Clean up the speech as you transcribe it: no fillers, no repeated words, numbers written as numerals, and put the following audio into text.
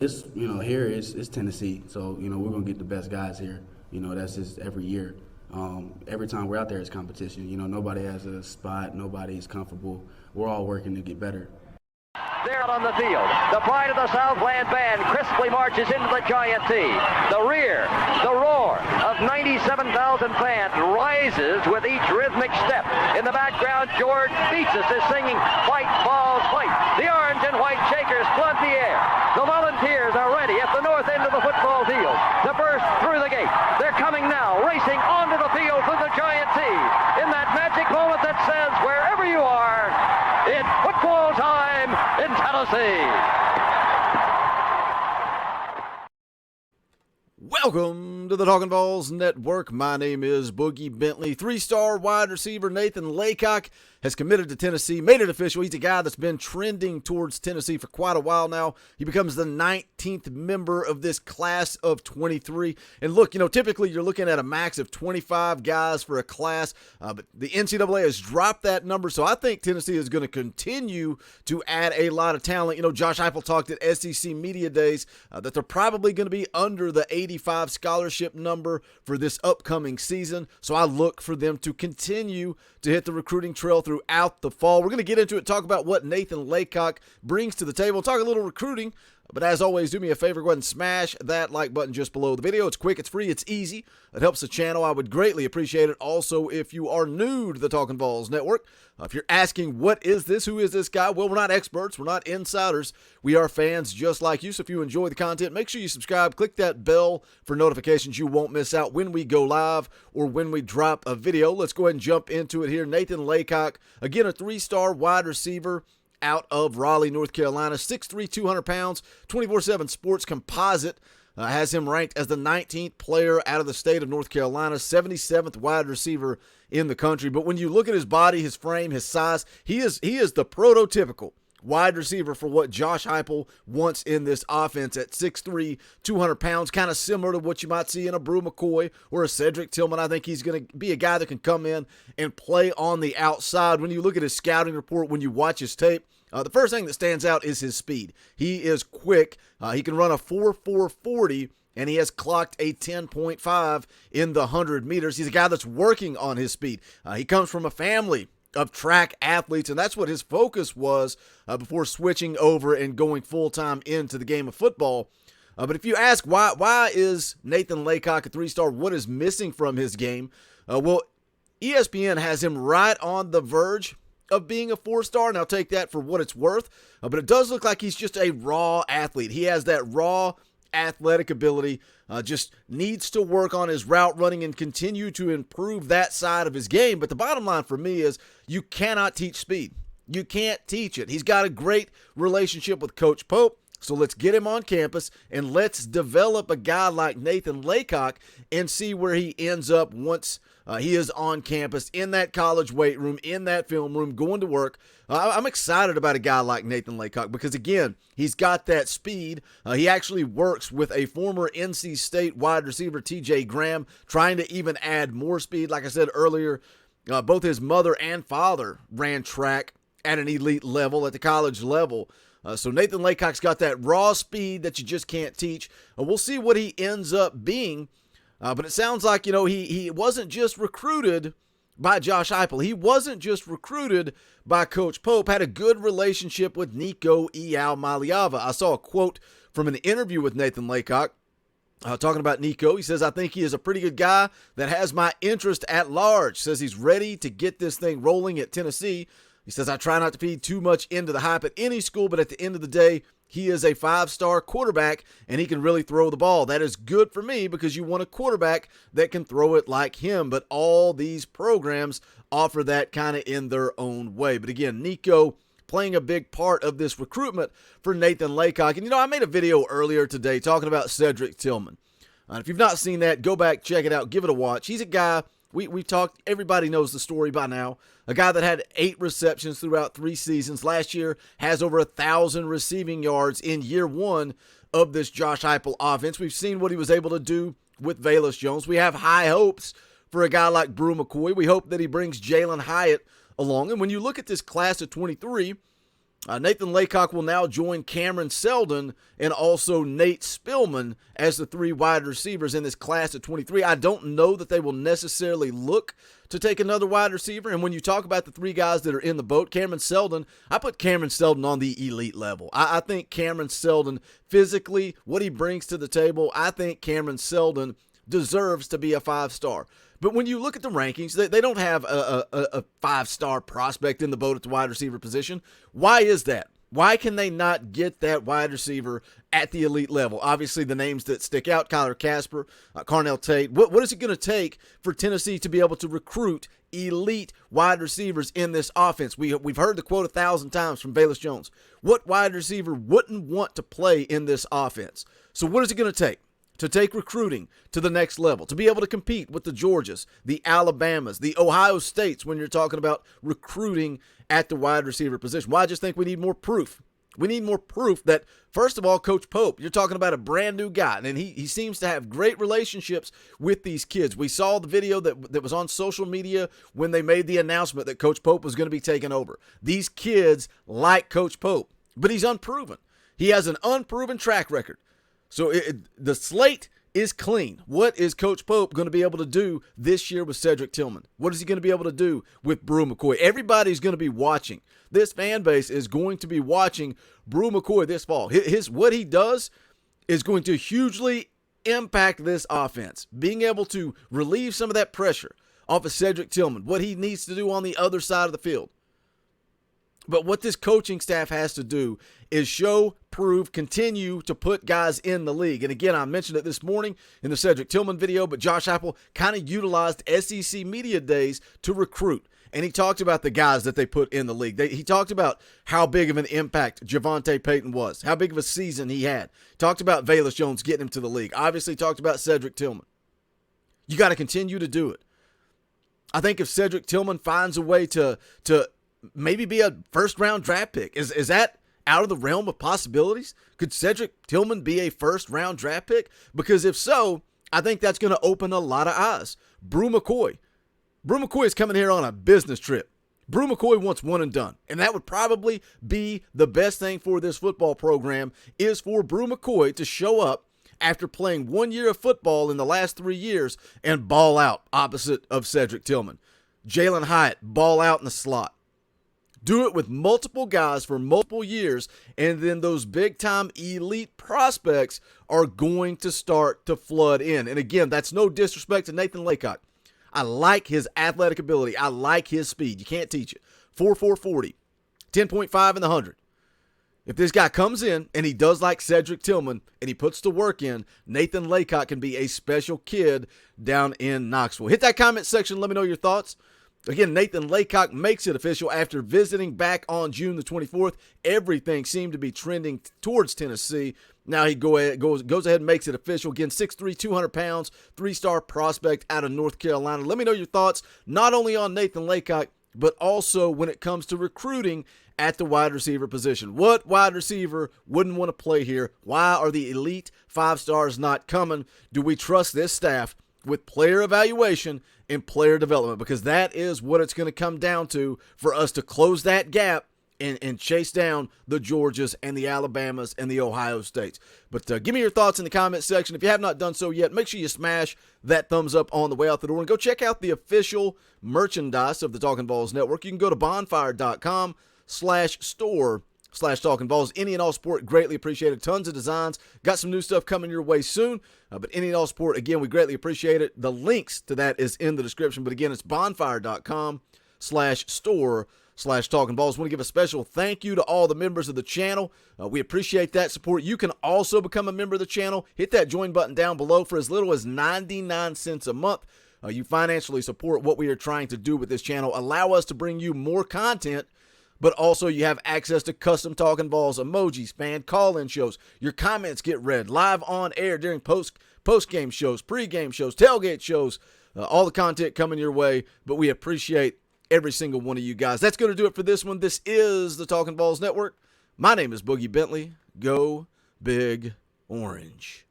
It's here it's Tennessee, so we're gonna get the best guys here. That's just every year. Every time we're out there, it's competition. Nobody has a spot, nobody's comfortable. We're all working to get better. There on the field, the pride of the Southland band crisply marches into the Giant T. The rear, the roar of 97,000 fans rises with each rhythmic step. In the background, George Beatsis is singing "Fight, Balls, Fight." The orange and white Shakers flood the air. The Volunteers are ready at the north end of the football field to burst through the gate. They're coming now, racing onto the field through the Giant T. In that magic moment that says, wherever you are, it's football time in Tennessee. Welcome to the Talkin VAWLS Network. My name is Boogie Bentley. Three-star wide receiver Nathan Leacock has committed to Tennessee, made it official. He's a guy that's been trending towards Tennessee for quite a while now. He becomes the 19th member of this class of 23. And look, typically you're looking at a max of 25 guys for a class, but the NCAA has dropped that number, so I think Tennessee is going to continue to add a lot of talent. Josh Heupel talked at SEC Media Days that they're probably going to be under the 85 scholarship number for this upcoming season, so I look for them to continue to hit the recruiting trail throughout the fall. We're going to get into it, talk about what Nathan Leacock brings to the table, talk a little recruiting. But as always, do me a favor, go ahead and smash that like button just below the video. It's quick, it's free, it's easy. It helps the channel. I would greatly appreciate it. Also, if you are new to the Talkin VAWLS Network, if you're asking, what is this? Who is this guy? Well, we're not experts. We're not insiders. We are fans just like you. So if you enjoy the content, make sure you subscribe. Click that bell for notifications. You won't miss out when we go live or when we drop a video. Let's go ahead and jump into it here. Nathan Leacock, again, a three-star wide receiver out of Raleigh, North Carolina, 6'3", 200 pounds, 24/7 Sports Composite has him ranked as the 19th player out of the state of North Carolina, 77th wide receiver in the country. But when you look at his body, his frame, his size, he is the prototypical wide receiver for what Josh Heupel wants in this offense at 6'3", 200 pounds, kind of similar to what you might see in a Brew McCoy or a Cedric Tillman. I think he's going to be a guy that can come in and play on the outside. When you look at his scouting report, when you watch his tape, the first thing that stands out is his speed. He is quick. He can run a 4.40, and he has clocked a 10.5 in the 100 meters. He's a guy that's working on his speed. He comes from a family of track athletes, and that's what his focus was before switching over and going full-time into the game of football. But if you ask why is Nathan Leacock a three-star, what is missing from his game? Well, ESPN has him right on the verge of being a four-star, and I'll take that for what it's worth. But it does look like he's just a raw athlete. He has that raw athletic ability, just needs to work on his route running and continue to improve that side of his game. But the bottom line for me is you cannot teach speed. You can't teach it. He's got a great relationship with Coach Pope, so let's get him on campus and let's develop a guy like Nathan Leacock and see where he ends up once he is on campus, in that college weight room, in that film room, going to work. I'm excited about a guy like Nathan Leacock because, again, he's got that speed. He actually works with a former NC State wide receiver, TJ Graham, trying to even add more speed. Like I said earlier, both his mother and father ran track at an elite level, at the college level. So Nathan Leacock's got that raw speed that you just can't teach. We'll see what he ends up being. But it sounds like, he wasn't just recruited by Josh Heupel. He wasn't just recruited by Coach Pope. Had a good relationship with Nico Iamaleava. I saw a quote from an interview with Nathan Leacock talking about Nico. He says, "I think he is a pretty good guy that has my interest at large." Says he's ready to get this thing rolling at Tennessee. He says, "I try not to feed too much into the hype at any school, but at the end of the day, he is a five-star quarterback, and he can really throw the ball. That is good for me because you want a quarterback that can throw it like him." But all these programs offer that kind of in their own way. But again, Nico playing a big part of this recruitment for Nathan Leacock. And, I made a video earlier today talking about Cedric Tillman. If you've not seen that, go back, check it out, give it a watch. He's a guy, we talked, everybody knows the story by now. A guy that had 8 receptions throughout 3 seasons. Last year has over 1,000 receiving yards in year 1 of this Josh Heupel offense. We've seen what he was able to do with VAWLS Jones. We have high hopes for a guy like Brew McCoy. We hope that he brings Jalen Hyatt along. And when you look at this class of 23, Nathan Leacock will now join Cameron Seldon and also Nate Spillman as the 3 wide receivers in this class of 23. I don't know that they will necessarily look to take another wide receiver. And when you talk about the 3 guys that are in the boat, Cameron Seldon, I put Cameron Seldon on the elite level. I think Cameron Seldon, physically, what he brings to the table, I think Cameron Seldon deserves to be a 5-star. But when you look at the rankings, they don't have a 5-star prospect in the boat at the wide receiver position. Why is that? Why can they not get that wide receiver at the elite level? Obviously, the names that stick out, Kyler Casper, Carnell Tate. What is it going to take for Tennessee to be able to recruit elite wide receivers in this offense? We've heard the quote 1,000 times from VAWLS Jones. What wide receiver wouldn't want to play in this offense? So what is it going to take? To take recruiting to the next level, to be able to compete with the Georgias, the Alabamas, the Ohio States when you're talking about recruiting at the wide receiver position. Well, I just think we need more proof. We need more proof that, first of all, Coach Pope, you're talking about a brand new guy, and he seems to have great relationships with these kids. We saw the video that was on social media when they made the announcement that Coach Pope was going to be taking over. These kids like Coach Pope, but he's unproven. He has an unproven track record. So the slate is clean. What is Coach Pope going to be able to do this year with Cedric Tillman? What is he going to be able to do with Brew McCoy? Everybody's going to be watching. This fan base is going to be watching Brew McCoy this fall. What he does is going to hugely impact this offense. Being able to relieve some of that pressure off of Cedric Tillman, what he needs to do on the other side of the field. But what this coaching staff has to do is show, prove, continue to put guys in the league. And again, I mentioned it this morning in the Cedric Tillman video, but Josh Heupel kind of utilized SEC Media Days to recruit. And he talked about the guys that they put in the league. He talked about how big of an impact Javonte Payton was, how big of a season he had. Talked about VAWLS Jones getting him to the league. Obviously talked about Cedric Tillman. You got to continue to do it. I think if Cedric Tillman finds a way to maybe be a first-round draft pick, is that out of the realm of possibilities? Could Cedric Tillman be a first-round draft pick? Because if so, I think that's going to open a lot of eyes. Brew McCoy is coming here on a business trip. Brew McCoy wants one and done, and that would probably be the best thing for this football program, is for Brew McCoy to show up after playing 1 year of football in the last 3 years and ball out opposite of Cedric Tillman. Jalen Hyatt, ball out in the slot. Do it with multiple guys for multiple years, and then those big-time elite prospects are going to start to flood in. And again, that's no disrespect to Nathan Leacock. I like his athletic ability. I like his speed. You can't teach it. 4.4 40, 10.5 in the 100. If this guy comes in and he does like Cedric Tillman and he puts the work in, Nathan Leacock can be a special kid down in Knoxville. Hit that comment section. Let me know your thoughts. Again, Nathan Leacock makes it official after visiting back on June the 24th. Everything seemed to be trending towards Tennessee. Now he goes ahead and makes it official. Again, 6'3", 200 pounds, 3-star prospect out of North Carolina. Let me know your thoughts, not only on Nathan Leacock, but also when it comes to recruiting at the wide receiver position. What wide receiver wouldn't want to play here? Why are the elite 5-stars not coming? Do we trust this staff with player evaluation and player development? Because that is what it's going to come down to for us to close that gap and chase down the Georgias and the Alabamas and the Ohio States. But give me your thoughts in the comment section. If you have not done so yet, make sure you smash that thumbs up on the way out the door and go check out the official merchandise of the Talkin' VAWLS Network. You can go to bonfire.com/store/Talkin' VAWLS. Any and all support, greatly appreciated. Tons of designs. Got some new stuff coming your way soon. But any and all support, again, we greatly appreciate it. The links to that is in the description. But again, it's bonfire.com/store/Talkin' VAWLS. Want to give a special thank you to all the members of the channel. We appreciate that support. You can also become a member of the channel. Hit that join button down below for as little as 99 cents a month. You financially support what we are trying to do with this channel. Allow us to bring you more content, but also you have access to custom Talkin' VAWLS emojis, fan call-in shows. Your comments get read live on air during post-game shows, pre-game shows, tailgate shows, all the content coming your way. But we appreciate every single one of you guys. That's going to do it for this one. This is the Talkin' VAWLS Network. My name is Boogie Bentley. Go Big Orange.